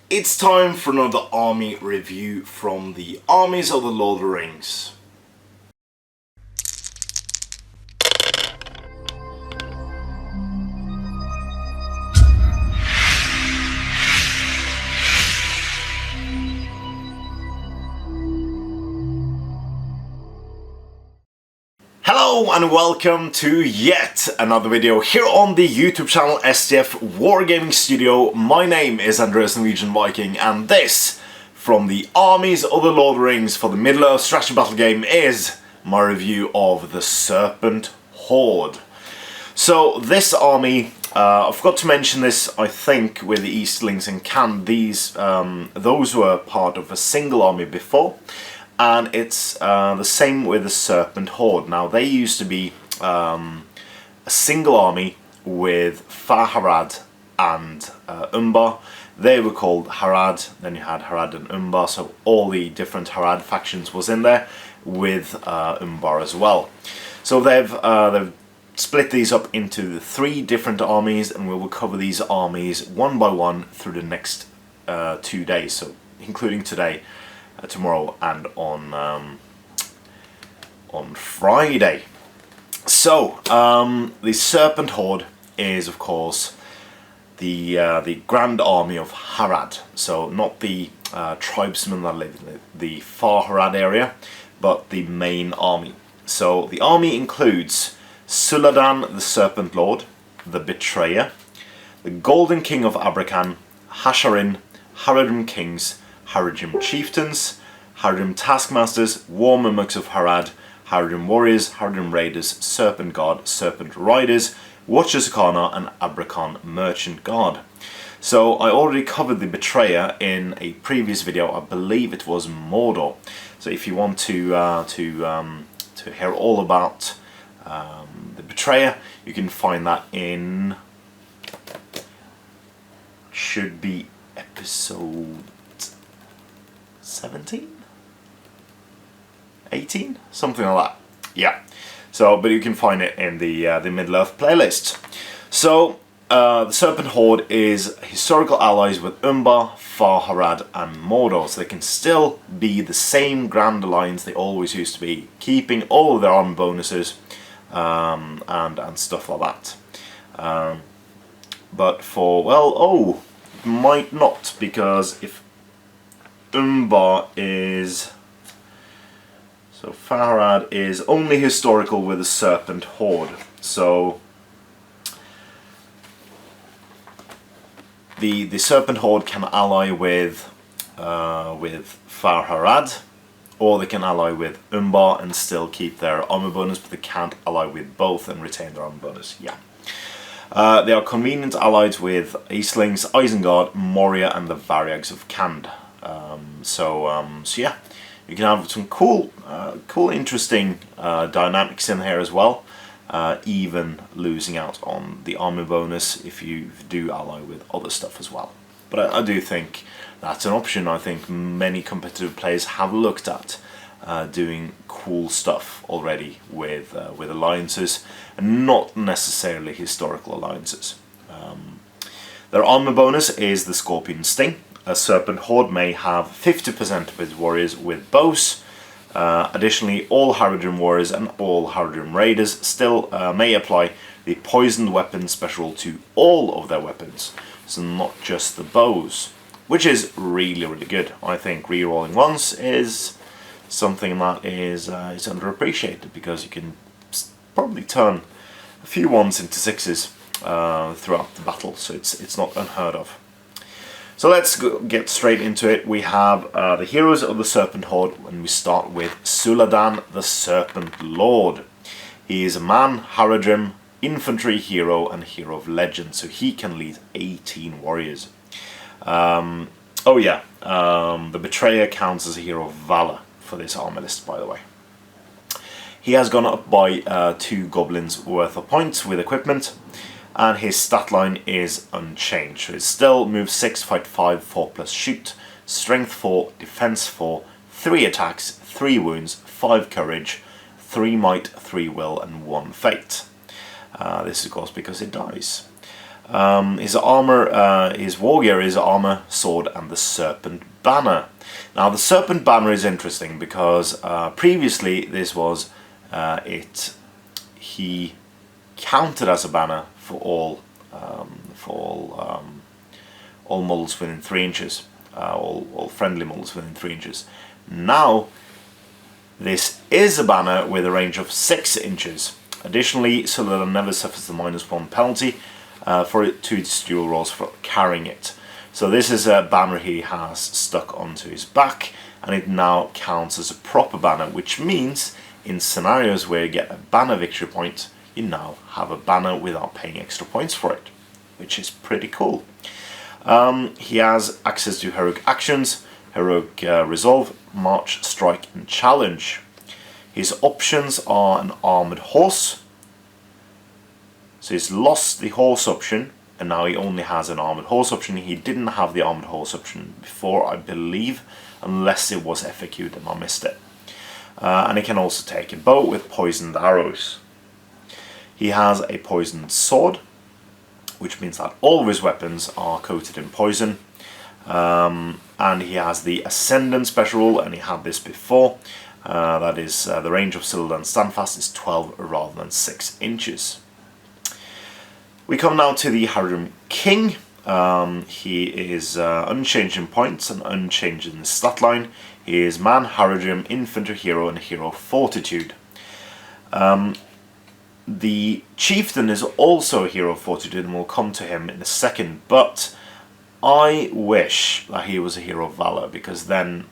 It's time for another army review from the Armies of the Lord of the Rings. Hello and welcome to yet another video here on the YouTube channel SDF Wargaming Studio. My name is Andreas Norwegian Viking, and this, from the Armies of the Lord of the Rings for the Middle-earth strategy battle game, is my review of the Serpent Horde. So this army, I forgot to mention this, I think, with the Easterlings and Can. Those were part of a single army before. And it's the same with the Serpent Horde. Now, they used to be a single army with Harad and Umbar. They were called Harad, then you had Harad and Umbar, so all the different Harad factions was in there, with Umbar as well. So they've split these up into the 3 different armies, and we will cover these armies one by one through the next 2 days, so including today, tomorrow, and on Friday. So the Serpent Horde is, of course, the Grand Army of Harad. So not the tribesmen that live in the far Harad area, but the main army. So the army includes Suladan, the Serpent Lord, the Betrayer, the Golden King of Abrakhân, Hasharin, Haradrim Kings, Haradrim Chieftains, Haradrim Taskmasters, Mûmak of Harad, Haradrim Warriors, Haradrim Raiders, Serpent Guard, Serpent Riders, Watchers Arcana, and Abrakhân Merchant Guard. So I already covered the Betrayer in a previous video. I believe it was Mordor. So if you want to hear all about the Betrayer, you can find that in, should be episode 17? 18? Something like that. Yeah. So, but you can find it in the Middle-earth playlist. So, the Serpent Horde is historical allies with Umbar, Harad, and Mordor. So they can still be the same Grand Alliance they always used to be, keeping all of their armor bonuses and stuff like that. But for, well, might not, because if Umbar is, so Harad is only historical with the Serpent Horde. So the Serpent Horde can ally with Harad, or they can ally with Umbar and still keep their armor bonus, but they can't ally with both and retain their armor bonus. Yeah. They are convenient allies with Eastlings, Isengard, Moria, and the Variags of Khand. So yeah, you can have some cool, interesting dynamics in here as well. Even losing out on the armor bonus if you do ally with other stuff as well. But I do think that's an option. I think many competitive players have looked at doing cool stuff already with alliances, and not necessarily historical alliances. Their armor bonus is the Scorpion Sting. A Serpent Horde may have 50% of its warriors with bows. Additionally, all Haradrim warriors and all Haradrim raiders still may apply the poisoned weapon special to all of their weapons, so not just the bows, which is really good. I think rerolling once is something that is underappreciated, because you can probably turn a few 1s into 6s throughout the battle, so it's not unheard of. So let's get straight into it. We have the heroes of the Serpent Horde, and we start with Suladan, the Serpent Lord. He is a man, Haradrim, infantry hero, and hero of legend, so he can lead 18 warriors. The Betrayer counts as a hero of valor for this armor list, by the way. He has gone up by 2 goblins worth of points with equipment, and his stat line is unchanged. So it's still move 6, fight 5, 4+ shoot, strength 4, defense 4, 3 attacks, 3 wounds, 5 courage, 3 might, 3 will, and 1 fate. This is of course because it dies. His armor, his war gear is armor, sword, and the Serpent banner. Now the Serpent banner is interesting because previously this was he counted as a banner for all models within 3 inches, all friendly models within 3 inches. Now this is a banner with a range of 6 inches. Additionally, Suladan never suffers the -1 penalty for its dual rolls for carrying it. So this is a banner he has stuck onto his back, and it now counts as a proper banner, which means in scenarios where you get a banner victory point, you now have a banner without paying extra points for it, which is pretty cool. He has access to heroic actions, heroic resolve, march, strike, and challenge. His options are an armoured horse. So he's lost the horse option, and now he only has an armoured horse option. He didn't have the armoured horse option before, I believe, unless it was FAQ'd and I missed it. And he can also take a bow with poisoned arrows. He has a poisoned sword, which means that all of his weapons are coated in poison. And he has the Ascendant special rule, and he had this before. That is, the range of Suladan Standfast is 12 rather than 6 inches. We come now to the Harad King. He is unchanged in points and unchanged in the stat line. He is man, Haradrim, infantry hero, and hero fortitude. The chieftain is also a hero fortitude, and we'll come to him in a second, but I wish that he was a hero of valor, because then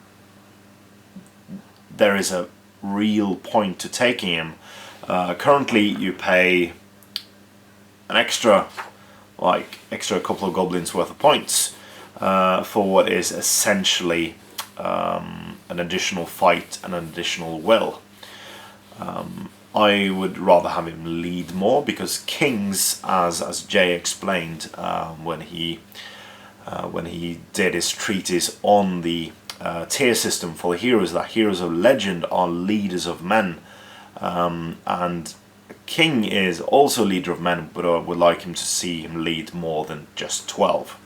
there is a real point to taking him. Currently you pay an extra couple of goblins worth of points for what is essentially an additional fight and an additional will. I would rather have him lead more, because kings, as Jay explained when he did his treatise on the tier system for the heroes, that heroes of legend are leaders of men, and King is also leader of men, but I would like him to see him lead more than just 12.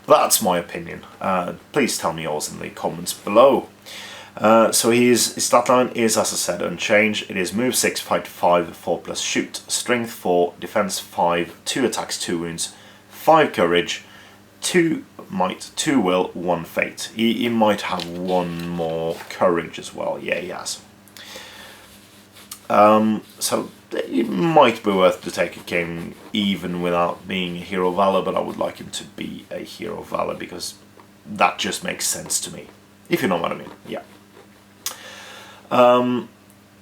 That's my opinion. Please tell me yours in the comments below. So his stat line is, as I said, unchanged. It is move 6, fight 5, 4+ shoot, strength 4, defense 5, 2 attacks, 2 wounds, 5 courage, 2 might, 2 will, 1 fate. He might have 1 more courage as well. Yeah, he has. So it might be worth to take a king even without being a hero of valor, but I would like him to be a hero of valor because that just makes sense to me, if you know what I mean. Yeah.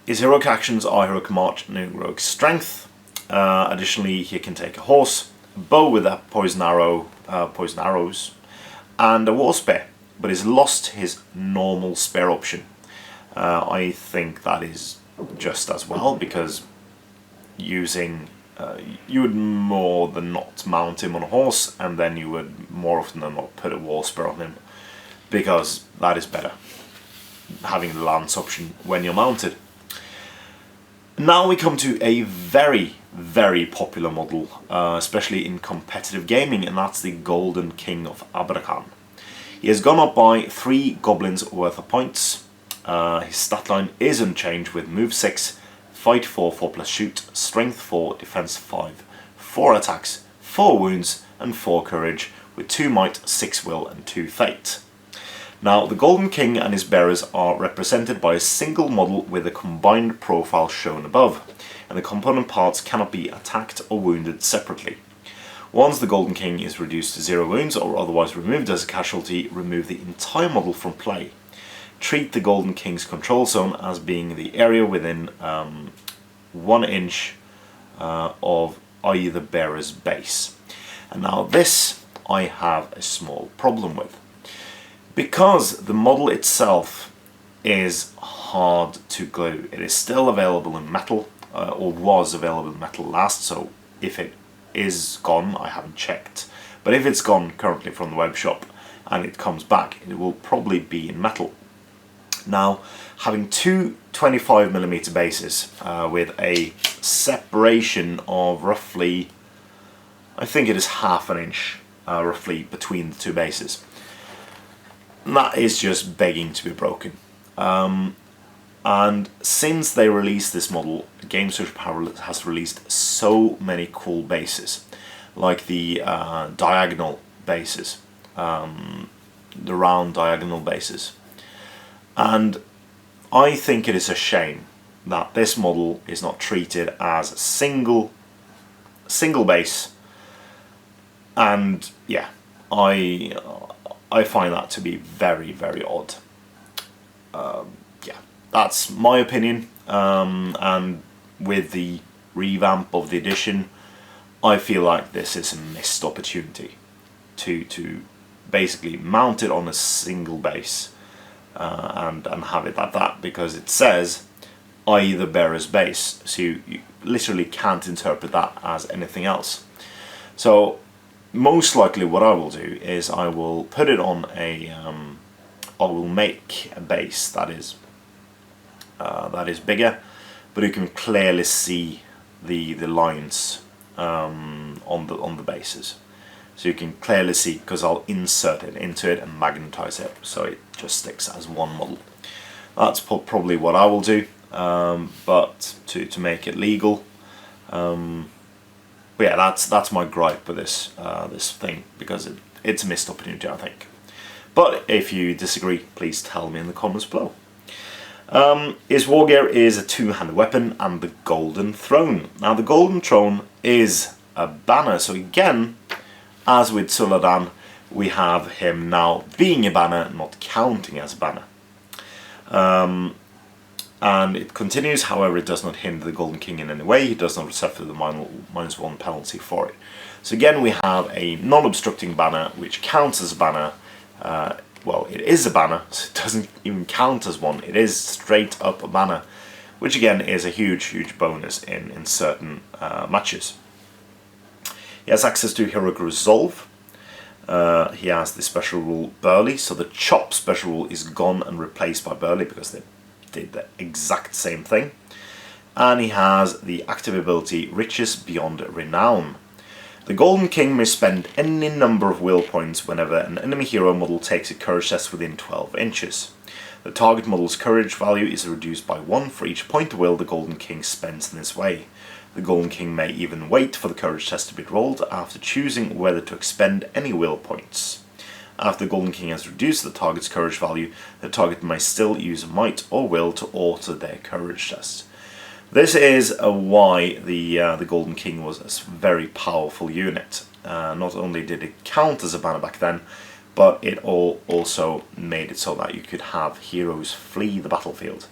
His heroic actions are heroic march and heroic strength. Additionally, he can take a horse, a bow with a poison arrows, and a war spear, but he's lost his normal spear option. I think that is just as well, because using you would more than not mount him on a horse, and then you would more often than not put a war spear on him, because that is better, having the lance option when you're mounted. Now we come to a very, very popular model, especially in competitive gaming, and that's the Golden King of Abrakhân. He has gone up by 3 goblins worth of points. His stat line is unchanged with move 6, fight 4, 4+ shoot, strength 4, defense 5, 4 attacks, 4 wounds, and 4 courage, with 2 might, 6 will, and 2 fate. Now, the Golden King and his bearers are represented by a single model with a combined profile shown above, and the component parts cannot be attacked or wounded separately. Once the Golden King is reduced to 0 wounds or otherwise removed as a casualty, remove the entire model from play. Treat the Golden King's control zone as being the area within 1 inch of either bearer's base. And now this I have a small problem with. Because the model itself is hard to glue. It is still available in metal, or was available in metal last, so if it is gone, I haven't checked. But if it's gone currently from the web shop and it comes back, it will probably be in metal. Now, having 2 25mm bases with a separation of roughly, I think it is half an inch roughly between the two bases. And that is just begging to be broken. And since they released this model, Games Workshop has released so many cool bases, like the diagonal bases, the round diagonal bases. And I think it is a shame that this model is not treated as a single base. And yeah, I find that to be very, very odd. Yeah, that's my opinion. And with the revamp of the edition, I feel like this is a missed opportunity to basically mount it on a single base and have it at that, because it says "I the bearer's base," so you literally can't interpret that as anything else. So most likely what I will do is I will put it on a I will make a base that is bigger, but you can clearly see the lines on the bases. So you can clearly see, because I'll insert it into it and magnetize it so it just sticks as one model. That's probably what I will do, but to make it legal. But yeah, that's my gripe with this this thing, because it's a missed opportunity, I think. But if you disagree, please tell me in the comments below. His war gear is a two-handed weapon and the Golden Throne. Now the Golden Throne is a banner, so again, as with Suladan, we have him now being a banner, not counting as a banner. And it continues, however, it does not hinder the Golden King in any way. He does not suffer the -1 penalty for it. So again, we have a non-obstructing banner, which counts as a banner. Well, it is a banner, so it doesn't even count as one. It is straight up a banner, which again is a huge, huge bonus in certain matches. He has access to Heroic Resolve. He has the special rule Burly, so the Chop special rule is gone and replaced by Burly because they did the exact same thing. And he has the active ability Riches Beyond Renown. The Golden King may spend any number of will points whenever an enemy hero model takes a courage test within 12 inches. The target model's courage value is reduced by 1 for each point of will the Golden King spends in this way. The Golden King may even wait for the courage test to be rolled after choosing whether to expend any will points. After the Golden King has reduced the target's courage value, the target may still use might or will to alter their courage test. This is why the Golden King was a very powerful unit. Not only did it count as a banner back then, but it also made it so that you could have heroes flee the battlefield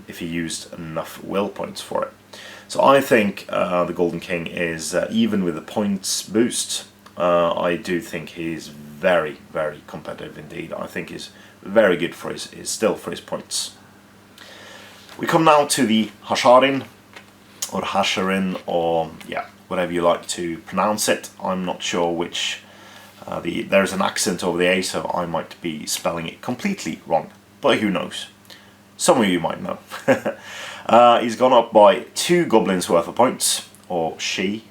if you used enough will points for it. So I think the Golden King is, even with the points boost, I do think he's very, very competitive indeed. I think he's very good for his points. We come now to the Hasharin, or Hasharin, or yeah, whatever you like to pronounce it. I'm not sure which. There's an accent over the A, so I might be spelling it completely wrong, but who knows? Some of you might know. He's gone up by 2 goblins worth of points, or she.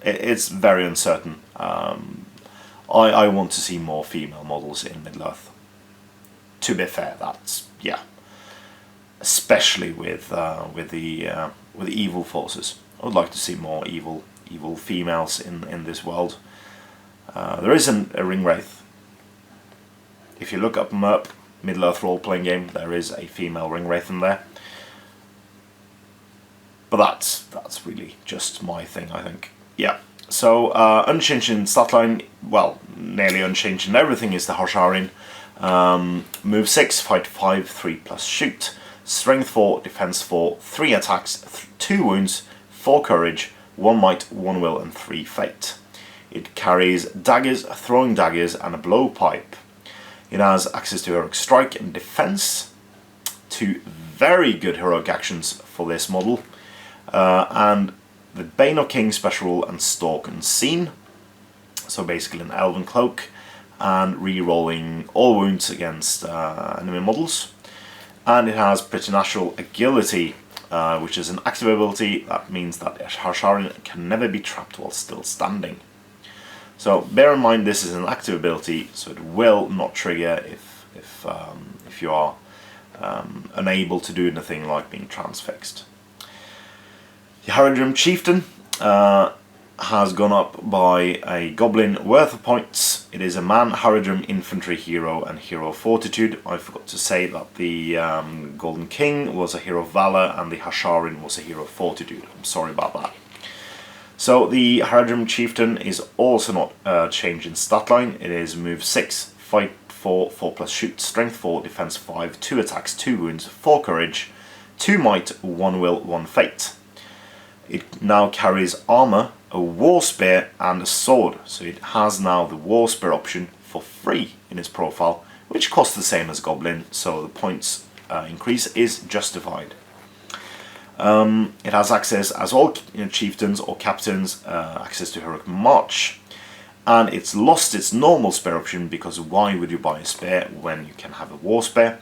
It's very uncertain. I want to see more female models in Middle-earth. To be fair, that's, yeah. Especially with the evil forces. I would like to see more evil females in this world. There isn't a ring wraith. If you look up Mûmak, Middle-earth role-playing game, there is a female ring wraith in there. But that's really just my thing, I think. Yeah. So unchanged in statline, well, nearly unchanged in everything is the Hasharin. Move 6, fight 5, 3+ shoot. Strength 4, defense 4, 3 attacks, 2 wounds, 4 courage, 1 might, 1 will, and 3 fate. It carries daggers, throwing daggers, and a blowpipe. It has access to heroic strike and defense. 2 very good heroic actions for this model, and the Bane of King special rule and Stalk Unseen. So basically an Elven Cloak, and re-rolling all wounds against enemy models. And it has preternatural agility, which is an active ability. That means that a Hasharin can never be trapped while still standing. So bear in mind this is an active ability, so it will not trigger if you are unable to do anything like being transfixed. The Haradrim Chieftain has gone up by a goblin worth of points. It is a man Haradrim infantry hero and hero of fortitude. I forgot to say that the Golden King was a hero of valor and the Hasharin was a hero of fortitude. I'm sorry about that. So the Haradrim Chieftain is also not changed in stat line. It is move 6, fight 4, 4+ shoot, strength 4, defense 5, 2 attacks, 2 wounds, 4 courage, 2 might, 1 will, 1 fate. It now carries armor, a war spear and a sword, so it has now the war spear option for free in its profile, which costs the same as Goblin, so the points increase is justified. It has access, as all chieftains or captains, access to Heroic March, and it's lost its normal spear option because why would you buy a spear when you can have a war spear,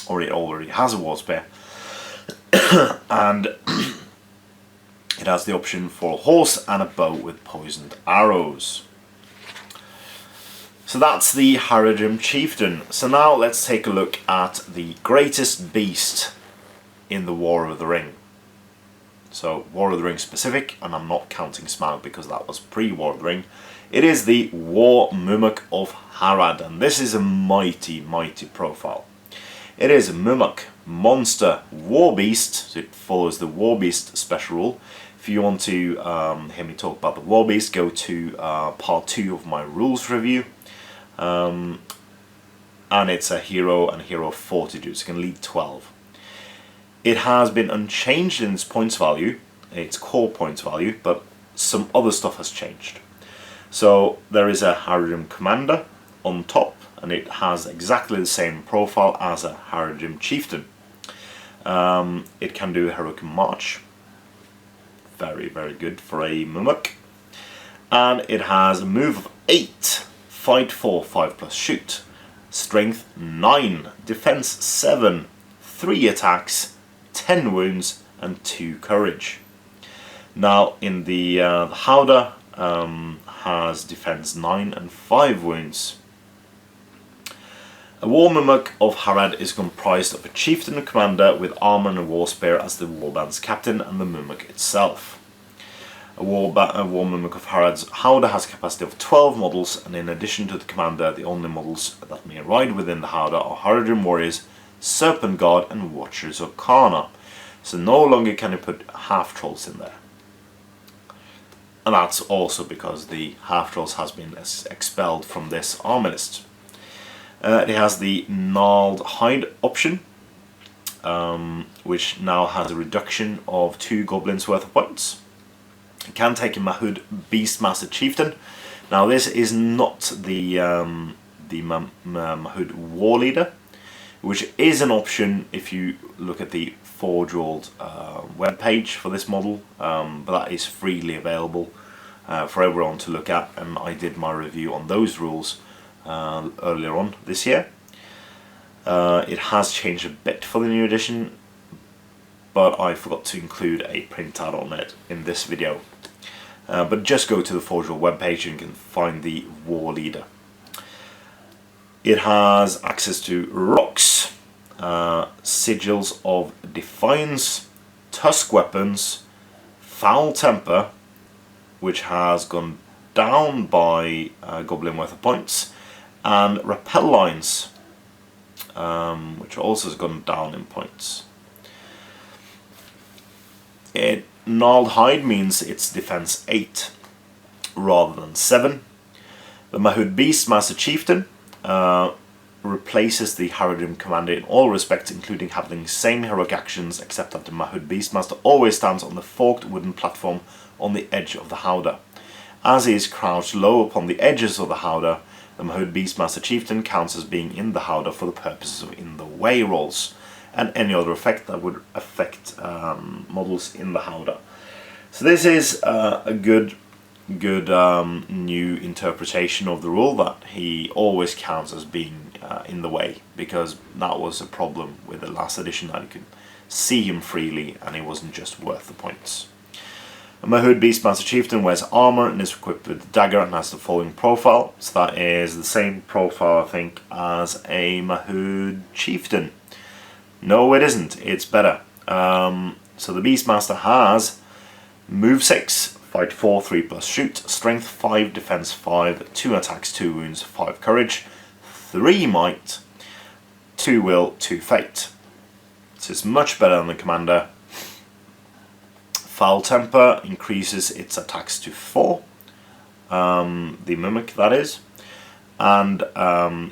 or it already has a war spear, and it has the option for a horse and a bow with poisoned arrows. So that's the Haradrim Chieftain. So now let's take a look at the greatest beast in the War of the Ring. So War of the Ring specific, and I'm not counting Smaug because that was pre-War of the Ring. It is the Mûmak of Harad, and this is a mighty, mighty profile. It is a Mûmak, monster, war beast, so it follows the war beast special rule. If you want to hear me talk about the war beast, go to part 2 of my rules review. And it's a hero and hero of fortitude, so it can lead 12. It has been unchanged in its points value, its core points value, but some other stuff has changed. So there is a Haradrim commander on top, and it has exactly the same profile as a Haradrim chieftain. It can do Heroic March, very, very good for a Mûmak, and it has a move of 8, fight 4, 5+ shoot, strength 9, defense 7, 3 attacks, 10 wounds and 2 courage. Now in the Horde has defense 9 and 5 wounds. A Mûmak of Harad is comprised of a chieftain and commander with armor and a war spear as the warband's captain and the Mûmak itself. A Mûmak of Harad's Horde has a capacity of 12 models, and in addition to the commander, the only models that may ride within the Horde are Haradrim warriors, Serpent Guard and Watchers of Karna. So no longer can you put half-trolls in there. And that's also because the half-trolls has been expelled from this army list. It has the gnarled hide option, which now has a reduction of 2 goblins worth of points. It can take a Mahud Beastmaster Chieftain. Now this is not the Mahud War Leader, which is an option if you look at the Forge World web page for this model, but that is freely available for everyone to look at, and I did my review on those rules earlier on this year. It has changed a bit for the new edition, but I forgot to include a printout on it in this video. But just go to the Forge World webpage and you can find the War Leader. It has access to rocks, sigils of defiance, tusk weapons, foul temper, which has gone down by goblin worth of points, and repel lines, which also has gone down in points. Gnarled hide means it's defense 8 rather than 7. The Mahud Beastmaster Chieftain replaces the Haradrim commander in all respects, including having the same heroic actions, except that the Mahud Beastmaster always stands on the forked wooden platform on the edge of the Horde. As he is crouched low upon the edges of the Horde, the Mahud Beastmaster Chieftain counts as being in the Horde for the purposes of in the way rolls and any other effect that would affect models in the Horde. So this is a good new interpretation of the rule, that he always counts as being in the way, because that was a problem with the last edition, that you could see him freely, and he wasn't just worth the points. A Mahud Beastmaster Chieftain wears armor and is equipped with a dagger and has the following profile. So that is the same profile, I think, as a Mahud Chieftain. No, it isn't. It's better. So the Beastmaster has move 6, fight 4, 3+ shoot, strength 5, defense 5, 2 attacks, 2 wounds, 5 courage, 3 might, 2 will, 2 fate. So it's much better than the commander. Foul Temper increases its attacks to 4, the Mûmak that is, and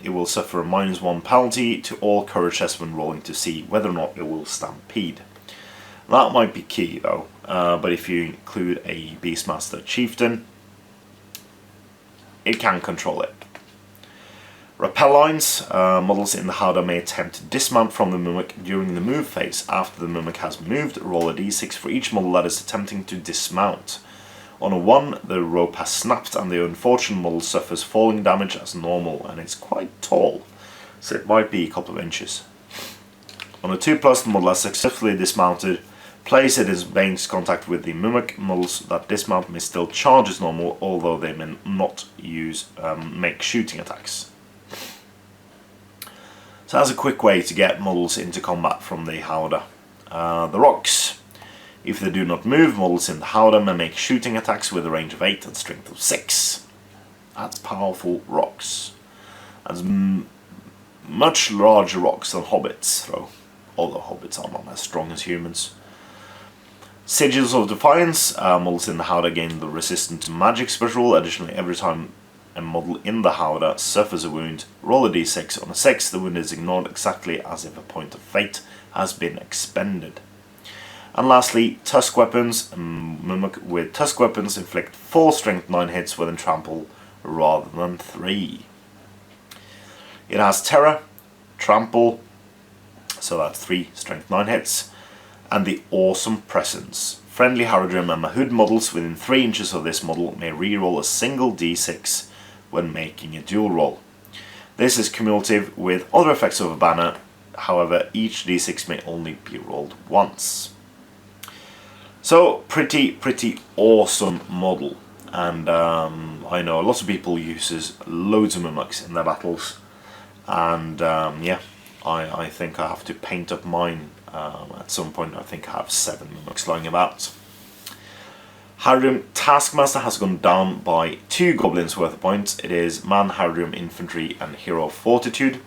it will suffer a -1 penalty to all courage tests when rolling to see whether or not it will stampede. That might be key though, but if you include a Beastmaster Chieftain, it can control it. Rappel lines. Models in the Horde may attempt to dismount from the Mûmak during the move phase. After the Mûmak has moved, roll a d6 for each model that is attempting to dismount. On a 1, the rope has snapped and the unfortunate model suffers falling damage as normal, and it's quite tall, so it might be a couple of inches. On a 2+, the model has successfully dismounted. Place it in range contact with the Mûmak. Models that dismount may still charge as normal, although they may not make shooting attacks. So that's a quick way to get models into combat from the Horde. The rocks. If they do not move, models in the Horde may make shooting attacks with a range of 8 and strength of 6. That's powerful rocks. That's much larger rocks than hobbits, though. Although hobbits are not as strong as humans. Sigils of Defiance. Models in the Horde gain the resistance to magic special. Additionally, every time a model in the Horde suffers a wound, roll a d6. On a 6, the wound is ignored exactly as if a point of fate has been expended. And lastly, Tusk Weapons. Mûmak with Tusk Weapons inflict 4 strength 9 hits within trample rather than 3. It has Terror, Trample, so that's 3 strength 9 hits, and the Awesome Presence. Friendly Haradrim and Mahud models within 3 inches of this model may reroll a single d6 when making a dual roll. This is cumulative with other effects of a banner, however each d6 may only be rolled once. So pretty awesome model, and I know lots of people uses loads of Mûmaks in their battles, and yeah, I think I have to paint up mine at some point. I think I have 7 Mûmaks lying about. Haradrim Taskmaster has gone down by 2 goblins worth of points. It is Man, Haradrim Infantry and Hero of Fortitude.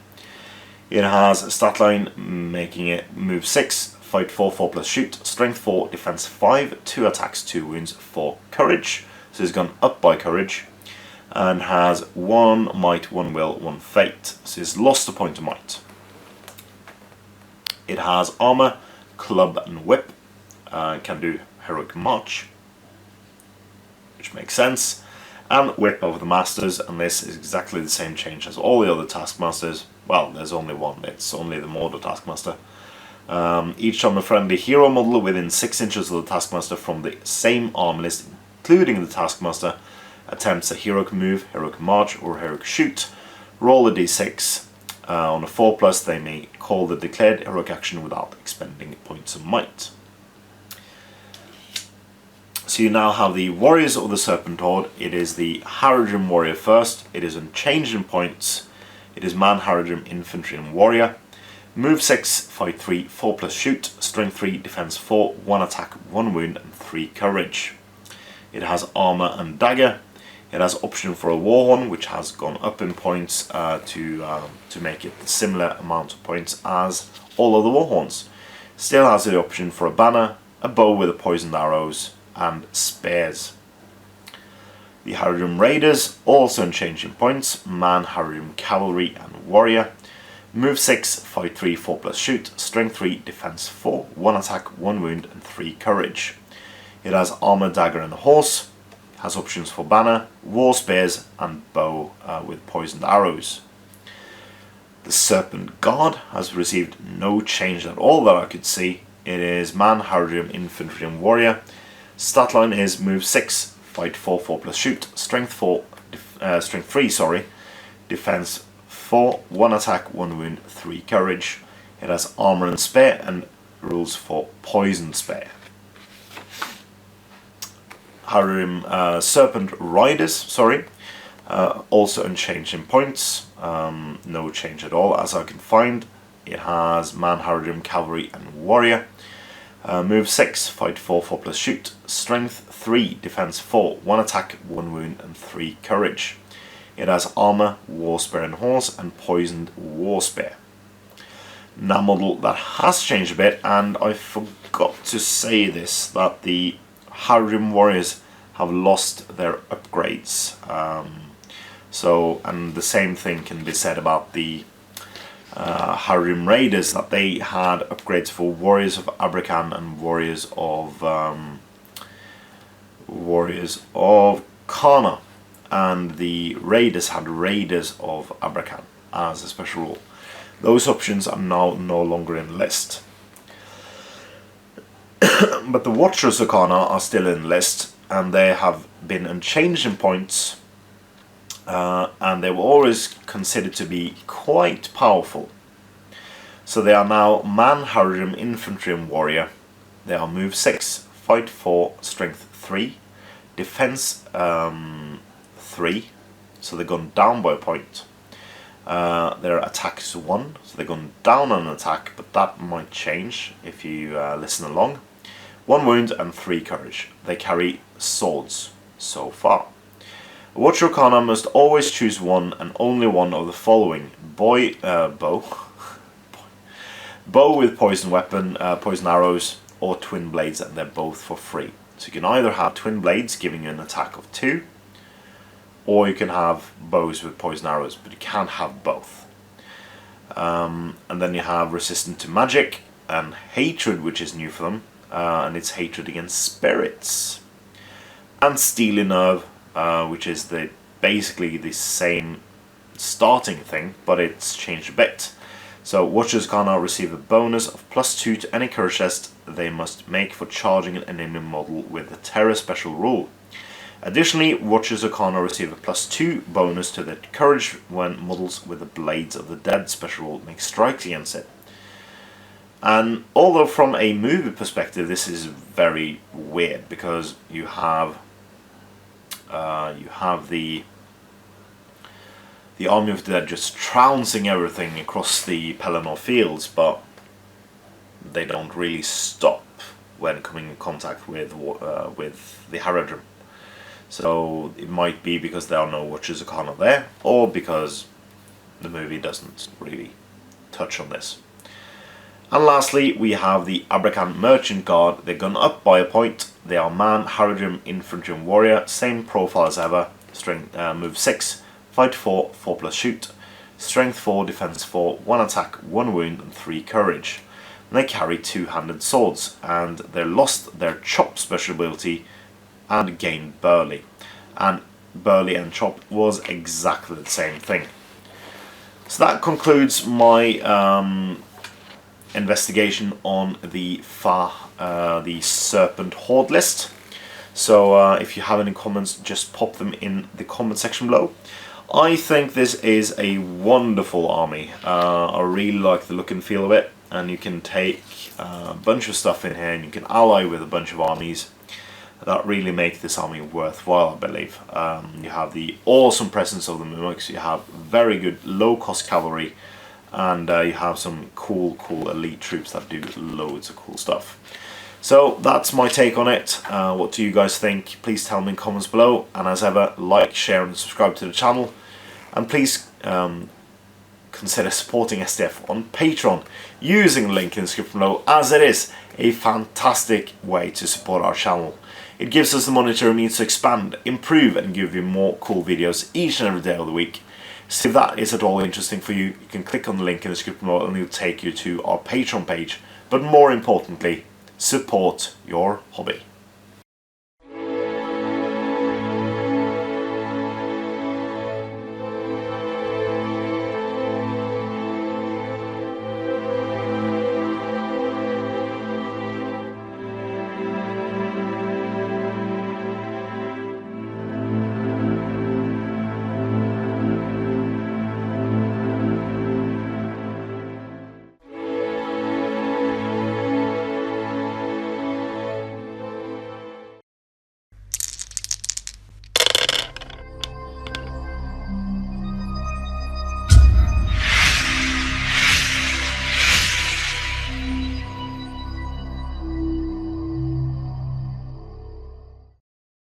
It has a stat line making it move 6, fight 4, 4+ shoot, strength 4, defense 5, 2 attacks, 2 wounds, 4 courage. So it's gone up by courage. And has 1 might, 1 will, 1 fate. So it's lost a point of might. It has armor, club and whip. Can do heroic march, which makes sense, and whip over the masters, and this is exactly the same change as all the other Taskmasters. Well, there's only one, it's only the Mordor Taskmaster. Each time a friendly hero model within 6 inches of the Taskmaster from the same arm list, including the Taskmaster, attempts a heroic move, heroic march, or heroic shoot, roll a d6. On a 4+, they may call the declared heroic action without expending points of might. So you now have the Warriors of the Serpent Horde. It is the Haradrim Warrior first. It is unchanged in points. It is Man, Haradrim, Infantry and Warrior. Move 6, fight 3, 4+ shoot, strength 3, defense 4, 1 attack, 1 wound and 3 courage. It has armor and dagger. It has option for a Warhorn, which has gone up in points to make it a similar amount of points as all other Warhorns. Still has the option for a banner, a bow with a poisoned arrows, and spears. The Haradrim Raiders, also unchanged in points. Man, Haradrim Cavalry and Warrior. Move 6, fight 3, 4+ shoot, strength 3, defense 4, 1 attack, 1 wound and 3 courage. It has armor, dagger and a horse. Has options for banner, war spears and bow with poisoned arrows. The Serpent Guard has received no change at all that I could see. It is Man, Haradrim, Infantry and Warrior. Stat line is move 6, fight 4, 4+ shoot, strength 3, defense 4, 1 attack, 1 wound, 3 courage. It has armor and spear and rules for Poison Spear. Haradrim Serpent Riders, sorry, also unchanged in points, no change at all as I can find. It has Man Haradrim Cavalry and Warrior. Move 6, fight 4, 4+ shoot, strength 3, defense 4, 1 attack, 1 wound and 3 courage. It has armor, war spear and horse, and poisoned war spear. Now, model that has changed a bit, and I forgot to say this, that the Haradrim warriors have lost their upgrades. And the same thing can be said about the Haradrim raiders, that they had upgrades for warriors of Abrakhân and warriors of Kana, and the raiders had raiders of Abrakhân as a special rule. Those options are now no longer in the list. But the Watchers of Kana are still in the list, and they have been unchanged in points, and they were always considered to be quite powerful. So they are now Man Haradrim Infantry and Warrior. They are move 6, fight 4, strength 3, defense 3, so they're gone down by a point. Their attack is 1, so they're going down on attack, but that might change if you listen along. 1 wound and 3 courage. They carry swords so far. A Watcher of Kana must always choose one and only one of the following: bow with poison weapon, poison arrows, or twin blades, and they're both for free. So you can either have twin blades giving you an attack of 2, or you can have bows with poison arrows, but you can't have both. And then you have resistant to magic and hatred, which is new for them, and it's hatred against spirits. And steely nerve, which is basically the same starting thing, but it's changed a bit. So Watchers Kana receive a bonus of +2 to any courage test they must make for charging an enemy model with the Terror special rule. Additionally, Watchers of Kana receive a +2 bonus to their courage when models with the Blades of the Dead special rule make strikes against it. And although from a movie perspective this is very weird, because you have the Army of the Dead just trouncing everything across the Pelennor fields, but they don't really stop when coming in contact with the Haradrim. So it might be because there are no Watchers of Kana there, or because the movie doesn't really touch on this. And lastly, we have the Abrakhân Merchant Guard. They're gone up by a point. They are Man, Haradrim, Infantry and Warrior, same profile as ever. Strength, move 6, fight 4, 4+ shoot, strength 4, defense 4, 1 attack, 1 wound and 3 courage. And they carry 2-handed swords, and they lost their chop special ability and gained burly. And burly and chop was exactly the same thing. So that concludes my investigation on the Serpent Horde list. So if you have any comments, just pop them in the comment section below. I think this is a wonderful army. I really like the look and feel of it, and you can take a bunch of stuff in here and you can ally with a bunch of armies that really make this army worthwhile, I believe. You have the awesome presence of the Mûmaks, you have very good low-cost cavalry, and you have some cool elite troops that do loads of cool stuff. So that's my take on it. What do you guys think? Please tell me in comments below, and as ever, like, share and subscribe to the channel, and please consider supporting SDF on Patreon using the link in the description below, as it is a fantastic way to support our channel. It gives us the monetary means to expand, improve and give you more cool videos each and every day of the week. So if that is at all interesting for you, you can click on the link in the description below and it'll take you to our Patreon page. But more importantly, support your hobby.